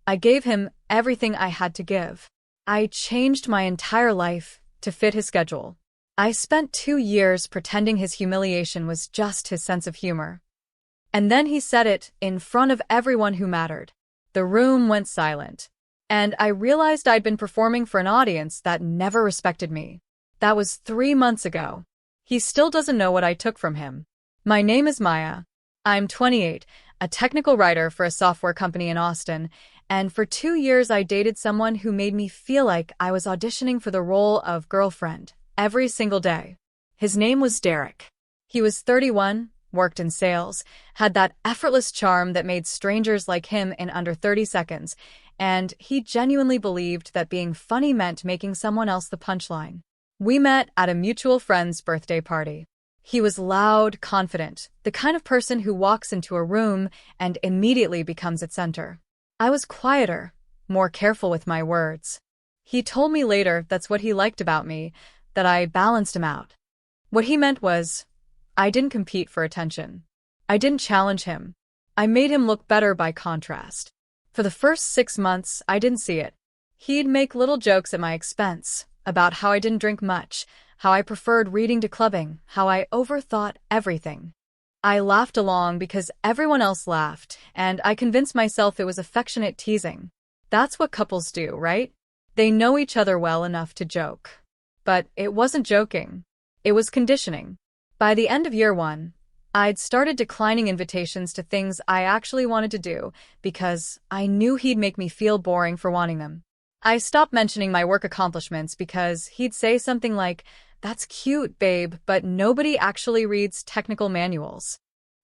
I gave him everything I had to give. I changed my entire life to fit his schedule. I spent 2 years pretending his humiliation was just his sense of humor. And then he said it in front of everyone who mattered. The room went silent. And I realized I'd been performing for an audience that never respected me. That was 3 months ago. He still doesn't know what I took from him. My name is Maya. I'm 28, a technical writer for a software company in Austin, and for 2 years I dated someone who made me feel like I was auditioning for the role of girlfriend every single day. His name was Derek. He was 31, worked in sales, had that effortless charm that made strangers like him in under 30 seconds, and he genuinely believed that being funny meant making someone else the punchline. We met at a mutual friend's birthday party. He was loud, confident, the kind of person who walks into a room and immediately becomes its center. I was quieter, more careful with my words. He told me later that's what he liked about me, that I balanced him out. What he meant was, I didn't compete for attention. I didn't challenge him. I made him look better by contrast. For the first 6 months, I didn't see it. He'd make little jokes at my expense, about how I didn't drink much, how I preferred reading to clubbing, how I overthought everything. I laughed along because everyone else laughed, and I convinced myself it was affectionate teasing. That's what couples do, right? They know each other well enough to joke. But it wasn't joking. It was conditioning. By the end of year 1, I'd started declining invitations to things I actually wanted to do because I knew he'd make me feel boring for wanting them. I stopped mentioning my work accomplishments because he'd say something like, "That's cute, babe, but nobody actually reads technical manuals."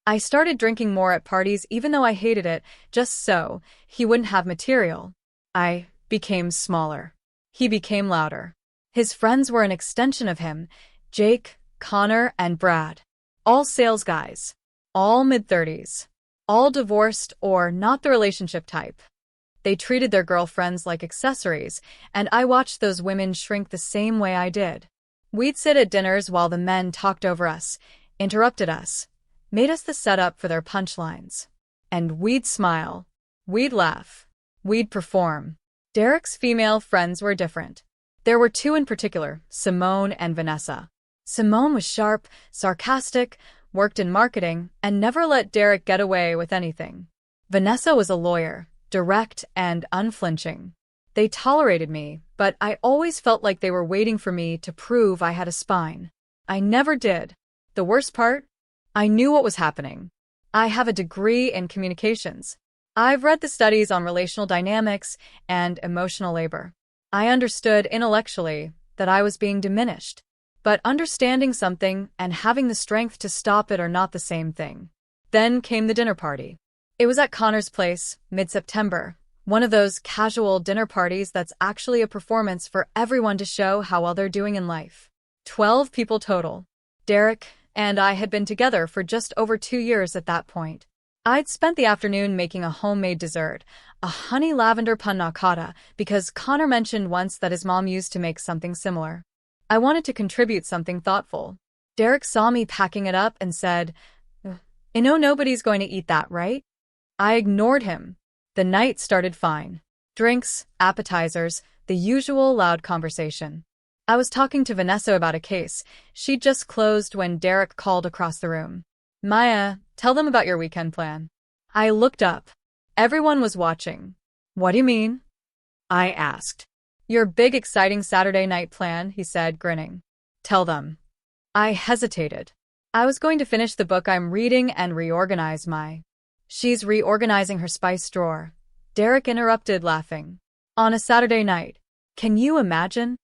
I started drinking more at parties even though I hated it, just so he wouldn't have material. I became smaller. He became louder. His friends were an extension of him, Jake, Connor, and Brad. All sales guys. All mid-30s. All divorced or not the relationship type. They treated their girlfriends like accessories, and I watched those women shrink the same way I did. We'd sit at dinners while the men talked over us, interrupted us, made us the setup for their punchlines. And we'd smile. We'd laugh. We'd perform. Derek's female friends were different. There were 2 in particular, Simone and Vanessa. Simone was sharp, sarcastic, worked in marketing, and never let Derek get away with anything. Vanessa was a lawyer, direct and unflinching. They tolerated me, but I always felt like they were waiting for me to prove I had a spine. I never did. The worst part? I knew what was happening. I have a degree in communications. I've read the studies on relational dynamics and emotional labor. I understood intellectually that I was being diminished. But understanding something and having the strength to stop it are not the same thing. Then came the dinner party. It was at Connor's place, mid-September, one of those casual dinner parties that's actually a performance for everyone to show how well they're doing in life. 12 people total. Derek and I had been together for just over 2 years at that point. I'd spent the afternoon making a homemade dessert, a honey lavender panna cotta, because Connor mentioned once that his mom used to make something similar. I wanted to contribute something thoughtful. Derek saw me packing it up and said, "You know nobody's going to eat that, right?" I ignored him. The night started fine. Drinks, appetizers, the usual loud conversation. I was talking to Vanessa about a case she'd just closed when Derek called across the room. "Maya, tell them about your weekend plan." I looked up. Everyone was watching. "What do you mean?" I asked. "Your big exciting Saturday night plan," he said, grinning. "Tell them." I hesitated. I was going to finish the book I'm reading and reorganize my... She's reorganizing her spice drawer. Derek interrupted, laughing. "On a Saturday night. Can you imagine?"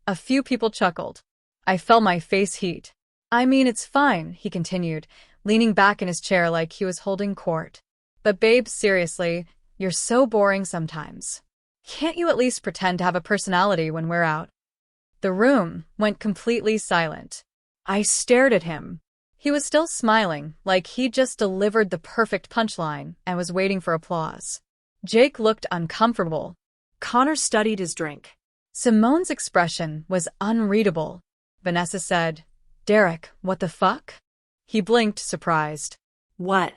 A few people chuckled. I felt my face heat. "I mean, it's fine," he continued, leaning back in his chair like he was holding court. "But babe, seriously, you're so boring sometimes. Can't you at least pretend to have a personality when we're out?" The room went completely silent. I stared at him. He was still smiling, like he'd just delivered the perfect punchline and was waiting for applause. Jake looked uncomfortable. Connor studied his drink. Simone's expression was unreadable. Vanessa said, "Derek, what the fuck?" He blinked, surprised. "What?"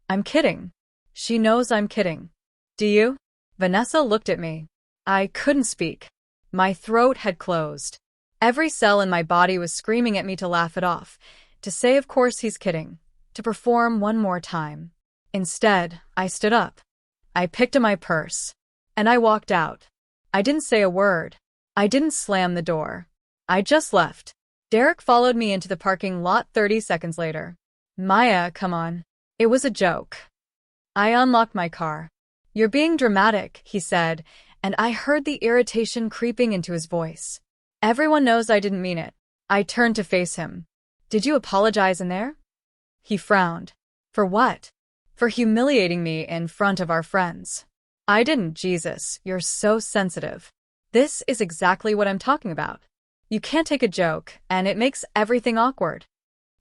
"I'm kidding." "She knows I'm kidding." "Do you?" Vanessa looked at me. I couldn't speak. My throat had closed. Every cell in my body was screaming at me to laugh it off, to say of course he's kidding, to perform one more time. Instead, I stood up. I picked up my purse. And I walked out. I didn't say a word. I didn't slam the door. I just left. Derek followed me into the parking lot 30 seconds later. Maya, come on. It was a joke. I unlocked my car. You're being dramatic, he said, and I heard the irritation creeping into his voice. Everyone knows I didn't mean it. I turned to face him. Did you apologize in there? He frowned. For what? For humiliating me in front of our friends. I didn't, Jesus, you're so sensitive. This is exactly what I'm talking about. You can't take a joke, and it makes everything awkward.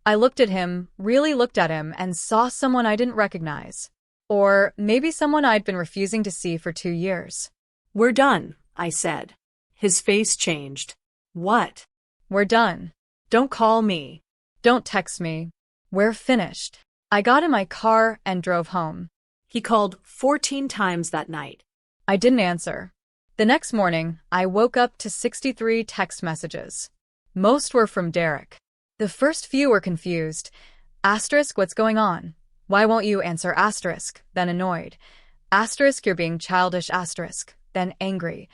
I looked at him, really looked at him, and saw someone I didn't recognize. Or maybe someone I'd been refusing to see for 2 years. We're done, I said. His face changed. What? We're done. Don't call me. Don't text me. We're finished. I got in my car and drove home. He called 14 times that night. I didn't answer. The next morning, I woke up to 63 text messages. Most were from Derek. The first few were confused. Asterisk, what's going on? Why won't you answer asterisk? Then annoyed. Asterisk, you're being childish asterisk. Then angry.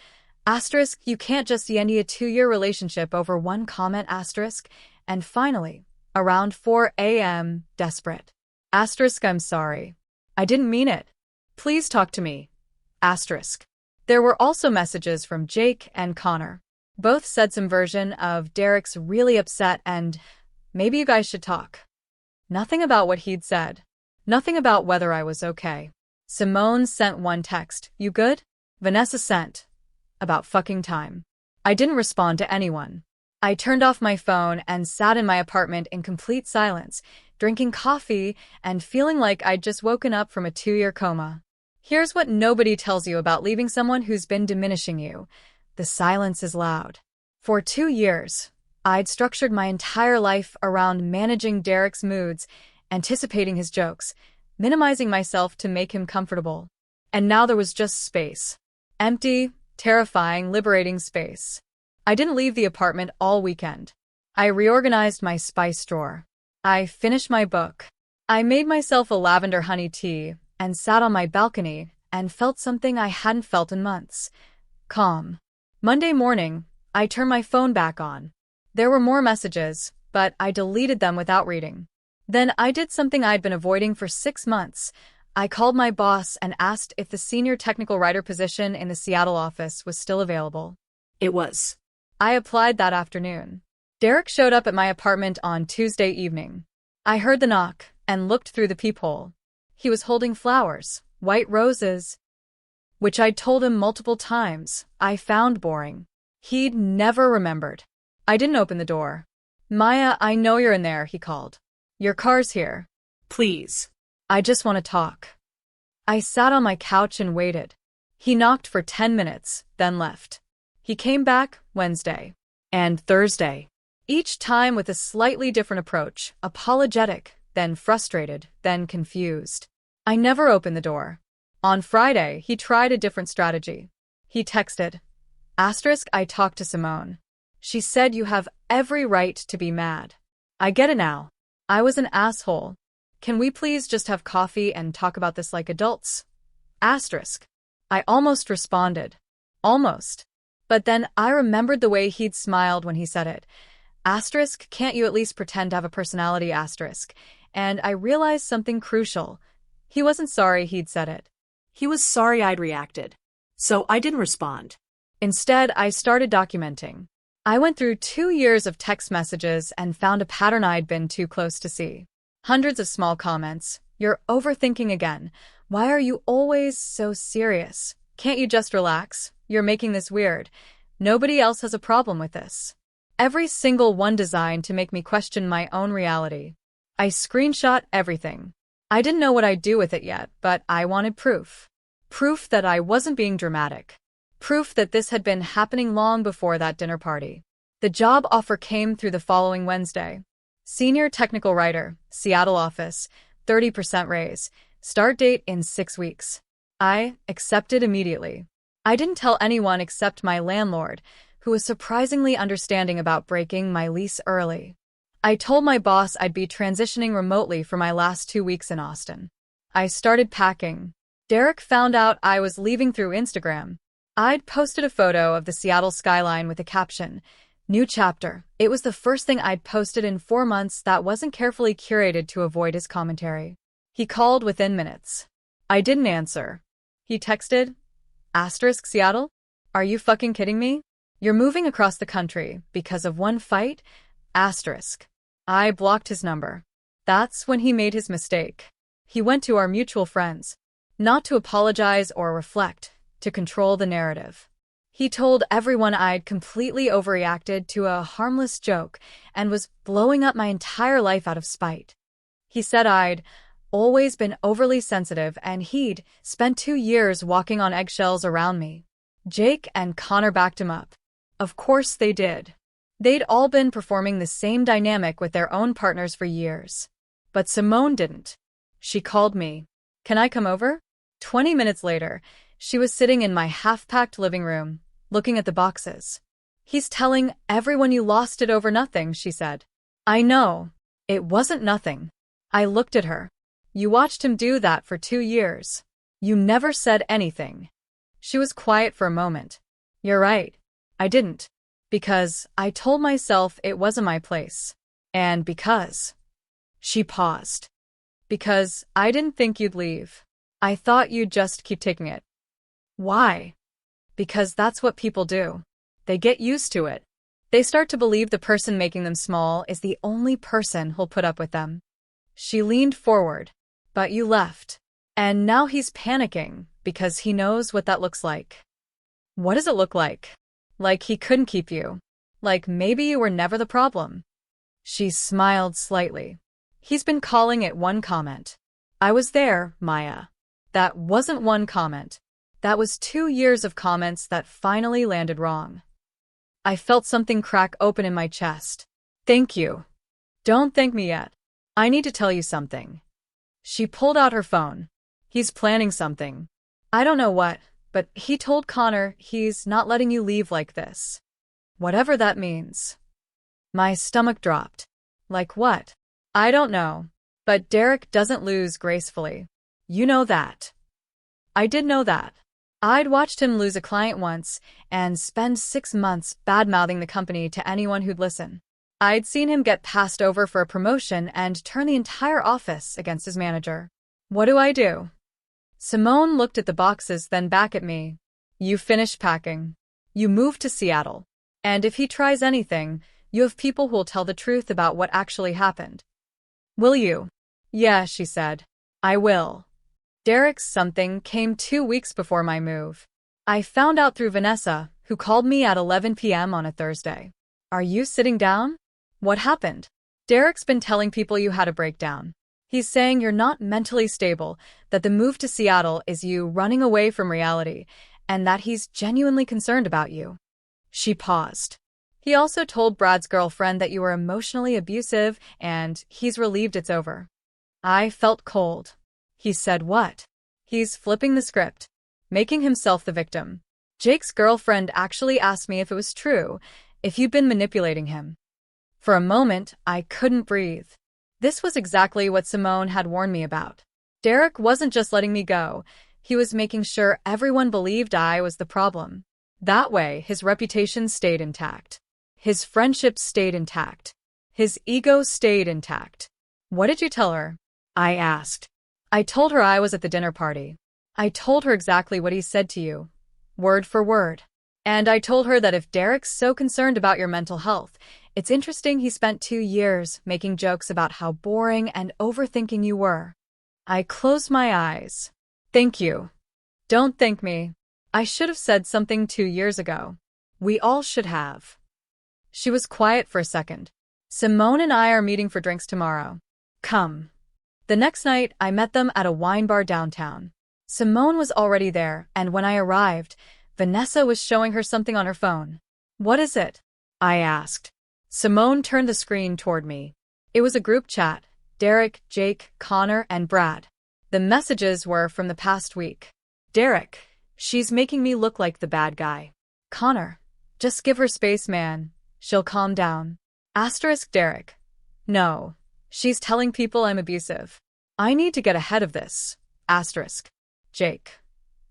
Asterisk, you can't just end a 2-year relationship over one comment asterisk. And finally, around 4 a.m., desperate. Asterisk, I'm sorry. I didn't mean it. Please talk to me. Asterisk. There were also messages from Jake and Connor. Both said some version of Derek's really upset and maybe you guys should talk. Nothing about what he'd said. Nothing about whether I was okay. Simone sent one text, you good? Vanessa sent, about fucking time. I didn't respond to anyone. I turned off my phone and sat in my apartment in complete silence, drinking coffee and feeling like I'd just woken up from a 2-year coma. Here's what nobody tells you about leaving someone who's been diminishing you. The silence is loud. For 2 years, I'd structured my entire life around managing Derek's moods, anticipating his jokes, minimizing myself to make him comfortable. And now there was just space. Empty, terrifying, liberating space. I didn't leave the apartment all weekend. I reorganized my spice drawer. I finished my book. I made myself a lavender honey tea and sat on my balcony and felt something I hadn't felt in months. Calm. Monday morning, I turned my phone back on. There were more messages, but I deleted them without reading. Then I did something I'd been avoiding for 6 months. I called my boss and asked if the senior technical writer position in the Seattle office was still available. It was. I applied that afternoon. Derek showed up at my apartment on Tuesday evening. I heard the knock and looked through the peephole. He was holding flowers, white roses, which I'd told him multiple times I found boring. He'd never remembered. I didn't open the door. Maya, I know you're in there, he called. Your car's here. Please. I just want to talk. I sat on my couch and waited. He knocked for 10 minutes, then left. He came back Wednesday and Thursday, each time with a slightly different approach, apologetic, then frustrated, then confused. I never opened the door. On Friday, he tried a different strategy. He texted, asterisk, I talked to Simone. She said you have every right to be mad. I get it now. I was an asshole. Can we please just have coffee and talk about this like adults? Asterisk. I almost responded. Almost. But then I remembered the way he'd smiled when he said it. Asterisk, can't you at least pretend to have a personality? Asterisk. And I realized something crucial. He wasn't sorry he'd said it. He was sorry I'd reacted. So I didn't respond. Instead, I started documenting. I went through 2 years of text messages and found a pattern I'd been too close to see. Hundreds of small comments. You're overthinking again. Why are you always so serious? Can't you just relax? You're making this weird. Nobody else has a problem with this. Every single one designed to make me question my own reality. I screenshot everything. I didn't know what I'd do with it yet, but I wanted proof. Proof that I wasn't being dramatic. Proof that this had been happening long before that dinner party. The job offer came through the following Wednesday. Senior technical writer, Seattle office, 30% raise, start date in 6 weeks. I accepted immediately. I didn't tell anyone except my landlord, who was surprisingly understanding about breaking my lease early. I told my boss I'd be transitioning remotely for my last 2 weeks in Austin. I started packing. Derek found out I was leaving through Instagram. I'd posted a photo of the Seattle skyline with a caption, "New chapter." It was the first thing I'd posted in 4 months that wasn't carefully curated to avoid his commentary. He called within minutes. I didn't answer. He texted, "Seattle? Are you fucking kidding me? You're moving across the country because of one fight? I blocked his number. That's when he made his mistake. He went to our mutual friends, not to apologize or reflect, to control the narrative. He told everyone I'd completely overreacted to a harmless joke and was blowing up my entire life out of spite. He said I'd always been overly sensitive and he'd spent 2 years walking on eggshells around me. Jake and Connor backed him up. Of course they did. They'd all been performing the same dynamic with their own partners for years. But Simone didn't. She called me. "Can I come over?" 20 minutes later, she was sitting in my half-packed living room, looking at the boxes. "He's telling everyone you lost it over nothing," she said. "I know. It wasn't nothing." I looked at her. "You watched him do that for 2 years. You never said anything." She was quiet for a moment. "You're right. I didn't. Because I told myself it wasn't my place. And because—" She paused. "Because I didn't think you'd leave. I thought you'd just keep taking it." "Why?" "Because that's what people do. They get used to it. They start to believe the person making them small is the only person who'll put up with them." She leaned forward. "But you left. And now he's panicking because he knows what that looks like." "What does it look like?" "Like he couldn't keep you. Like maybe you were never the problem." She smiled slightly. "He's been calling it one comment. I was there, Maya. That wasn't one comment. That was 2 years of comments that finally landed wrong." I felt something crack open in my chest. "Thank you." "Don't thank me yet. I need to tell you something." She pulled out her phone. "He's planning something. I don't know what, but he told Connor he's not letting you leave like this. Whatever that means." My stomach dropped. "Like what?" "I don't know. But Derek doesn't lose gracefully. You know that." I did know that. I'd watched him lose a client once and spend 6 months bad-mouthing the company to anyone who'd listen. I'd seen him get passed over for a promotion and turn the entire office against his manager. What do I do? Simone looked at the boxes, then back at me. "You finished packing. You moved to Seattle. And if he tries anything, you have people who'll tell the truth about what actually happened. Will you?" "Yeah," she said. "I will." Derek's something came 2 weeks before my move. I found out through Vanessa, who called me at 11 p.m. on a Thursday. "Are you sitting down? What happened?" "Derek's been telling people you had a breakdown. He's saying you're not mentally stable, that the move to Seattle is you running away from reality, and that he's genuinely concerned about you." She paused. "He also told Brad's girlfriend that you were emotionally abusive, and he's relieved it's over." I felt cold. He said what? He's flipping the script, making himself the victim. Jake's girlfriend actually asked me if it was true, if you'd been manipulating him. For a moment, I couldn't breathe. This was exactly what Simone had warned me about. Derek wasn't just letting me go, he was making sure everyone believed I was the problem. That way, his reputation stayed intact. His friendships stayed intact. His ego stayed intact. "What did you tell her?" I asked. "I told her I was at the dinner party. I told her exactly what he said to you, word for word. And I told her that if Derek's so concerned about your mental health, it's interesting he spent 2 years making jokes about how boring and overthinking you were." I closed my eyes. "Thank you." "Don't thank me. I should have said something 2 years ago. We all should have." She was quiet for a second. "Simone and I are meeting for drinks tomorrow. Come." The next night, I met them at a wine bar downtown. Simone was already there, and when I arrived, Vanessa was showing her something on her phone. "What is it?" I asked. Simone turned the screen toward me. It was a group chat. Derek, Jake, Connor, and Brad. The messages were from the past week. Derek, she's making me look like the bad guy. Connor, just give her space, man. She'll calm down. Asterisk Derek. No. She's telling people I'm abusive. I need to get ahead of this. Asterisk. Jake.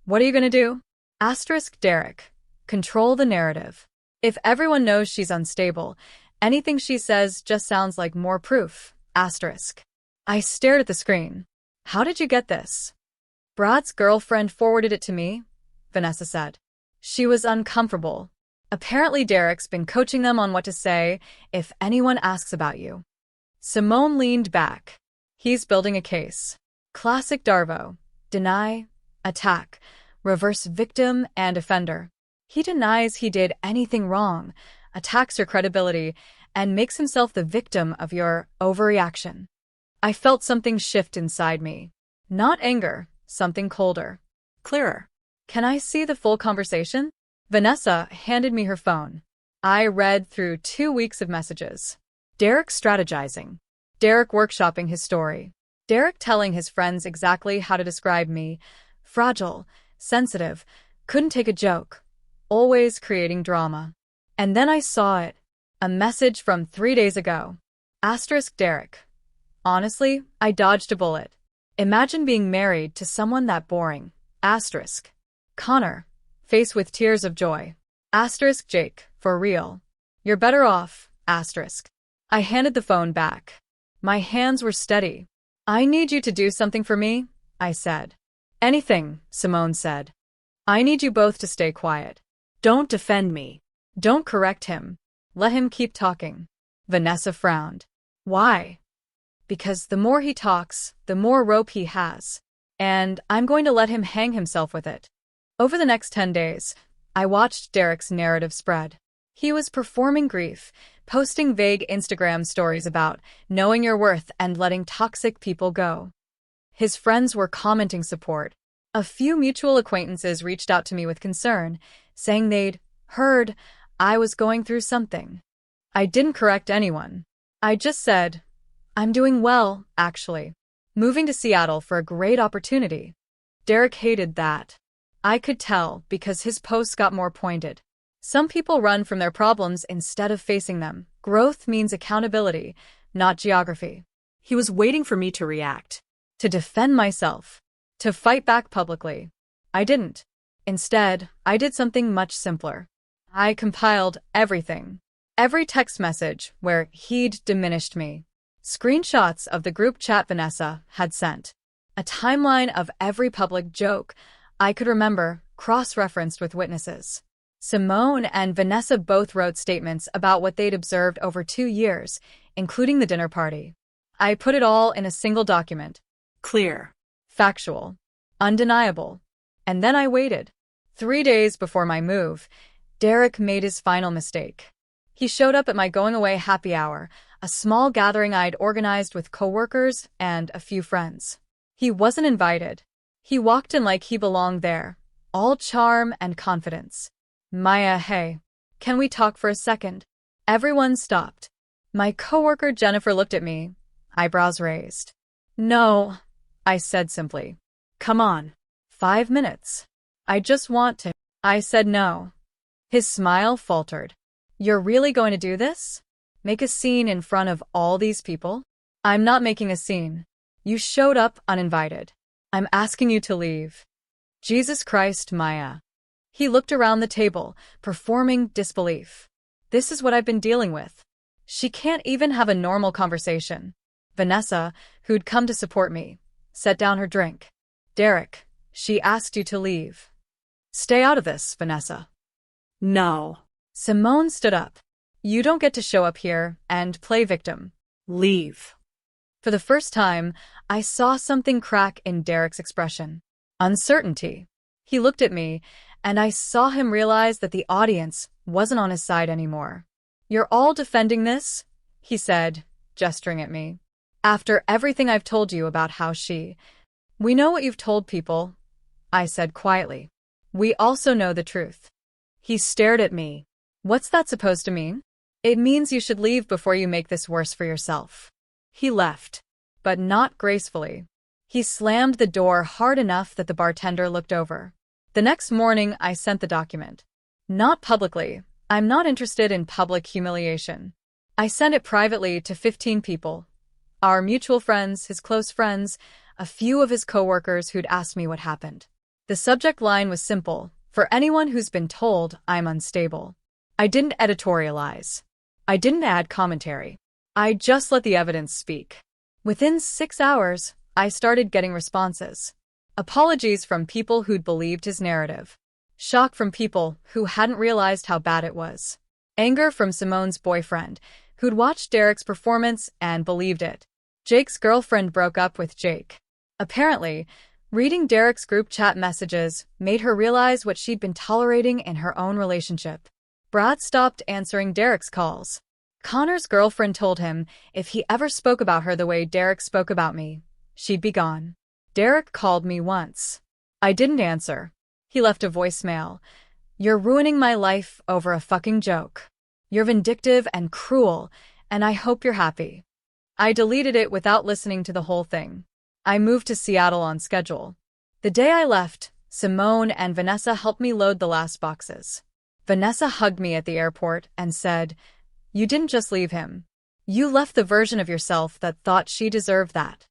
What are you gonna do? Asterisk Derek. Control the narrative. If everyone knows she's unstable, anything she says just sounds like more proof. Asterisk. I stared at the screen. How did you get this? Brad's girlfriend forwarded it to me, Vanessa said. She was uncomfortable. Apparently Derek's been coaching them on what to say if anyone asks about you. Simone leaned back. He's building a case. Classic Darvo. Deny, attack, reverse victim and offender. He denies he did anything wrong, attacks your credibility, and makes himself the victim of your overreaction. I felt something shift inside me. Not anger, something colder. Clearer. Can I see the full conversation? Vanessa handed me her phone. I read through 2 weeks of messages. Derek strategizing. Derek workshopping his story. Derek telling his friends exactly how to describe me. Fragile, sensitive, couldn't take a joke. Always creating drama. And then I saw it. A message from 3 days ago. Asterisk Derek. Honestly, I dodged a bullet. Imagine being married to someone that boring. Asterisk. Connor. Face with tears of joy. Asterisk Jake. For real. You're better off. Asterisk. I handed the phone back. My hands were steady. I need you to do something for me, I said. Anything, Simone said. I need you both to stay quiet. Don't defend me. Don't correct him. Let him keep talking. Vanessa frowned. Why? Because the more he talks, the more rope he has. And I'm going to let him hang himself with it. Over the next 10 days, I watched Derek's narrative spread. He was performing grief, posting vague Instagram stories about knowing your worth and letting toxic people go. His friends were commenting support. A few mutual acquaintances reached out to me with concern, saying they'd heard I was going through something. I didn't correct anyone. I just said, I'm doing well, actually. Moving to Seattle for a great opportunity. Derek hated that. I could tell because his posts got more pointed. Some people run from their problems instead of facing them. Growth means accountability, not geography. He was waiting for me to react. To defend myself. To fight back publicly. I didn't. Instead, I did something much simpler. I compiled everything. Every text message where he'd diminished me. Screenshots of the group chat Vanessa had sent. A timeline of every public joke I could remember, cross-referenced with witnesses. Simone and Vanessa both wrote statements about what they'd observed over 2 years, including the dinner party. I put it all in a single document. Clear. Factual. Undeniable. And then I waited. 3 days before my move, Derek made his final mistake. He showed up at my going-away happy hour, a small gathering I'd organized with coworkers and a few friends. He wasn't invited. He walked in like he belonged there, all charm and confidence. Maya, hey, can we talk for a second? Everyone stopped. My coworker Jennifer looked at me, eyebrows raised. No, I said simply. Come on. 5 minutes. I just want to. I said no. His smile faltered. You're really going to do this? Make a scene in front of all these people? I'm not making a scene. You showed up uninvited. I'm asking you to leave. Jesus Christ, Maya. He looked around the table, performing disbelief. This is what I've been dealing with. She can't even have a normal conversation. Vanessa, who'd come to support me, set down her drink. Derek, she asked you to leave. Stay out of this, Vanessa. No. Simone stood up. You don't get to show up here and play victim. Leave. For the first time, I saw something crack in Derek's expression. Uncertainty. He looked at me, and I saw him realize that the audience wasn't on his side anymore. You're all defending this? He said, gesturing at me. After everything I've told you about how she... We know what you've told people, I said quietly. We also know the truth. He stared at me. What's that supposed to mean? It means you should leave before you make this worse for yourself. He left, but not gracefully. He slammed the door hard enough that the bartender looked over. The next morning, I sent the document. Not publicly. I'm not interested in public humiliation. I sent it privately to 15 people. Our mutual friends, his close friends, a few of his coworkers who'd asked me what happened. The subject line was simple: for anyone who's been told I'm unstable. I didn't editorialize. I didn't add commentary. I just let the evidence speak. Within 6 hours, I started getting responses. Apologies from people who'd believed his narrative. Shock from people who hadn't realized how bad it was. Anger from Simone's boyfriend, who'd watched Derek's performance and believed it. Jake's girlfriend broke up with Jake. Apparently, reading Derek's group chat messages made her realize what she'd been tolerating in her own relationship. Brad stopped answering Derek's calls. Connor's girlfriend told him if he ever spoke about her the way Derek spoke about me, she'd be gone. Derek called me once. I didn't answer. He left a voicemail. You're ruining my life over a fucking joke. You're vindictive and cruel, and I hope you're happy. I deleted it without listening to the whole thing. I moved to Seattle on schedule. The day I left, Simone and Vanessa helped me load the last boxes. Vanessa hugged me at the airport and said, "You didn't just leave him. You left the version of yourself that thought she deserved that."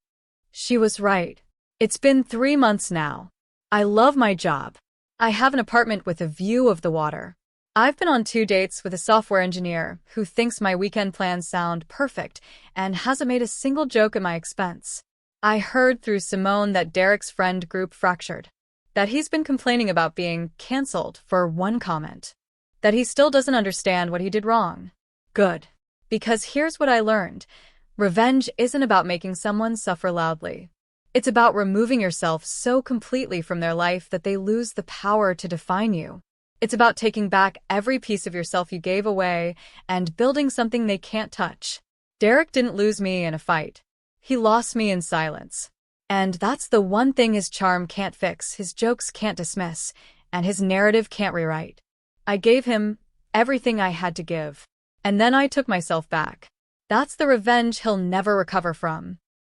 She was right. It's been 3 months now. I love my job. I have an apartment with a view of the water. I've been on 2 dates with a software engineer who thinks my weekend plans sound perfect and hasn't made a single joke at my expense. I heard through Simone that Derek's friend group fractured. That he's been complaining about being canceled for one comment. That he still doesn't understand what he did wrong. Good. Because here's what I learned. Revenge isn't about making someone suffer loudly. It's about removing yourself so completely from their life that they lose the power to define you. It's about taking back every piece of yourself you gave away and building something they can't touch. Derek didn't lose me in a fight. He lost me in silence. And that's the one thing his charm can't fix, his jokes can't dismiss, and his narrative can't rewrite. I gave him everything I had to give. And then I took myself back. That's the revenge he'll never recover from.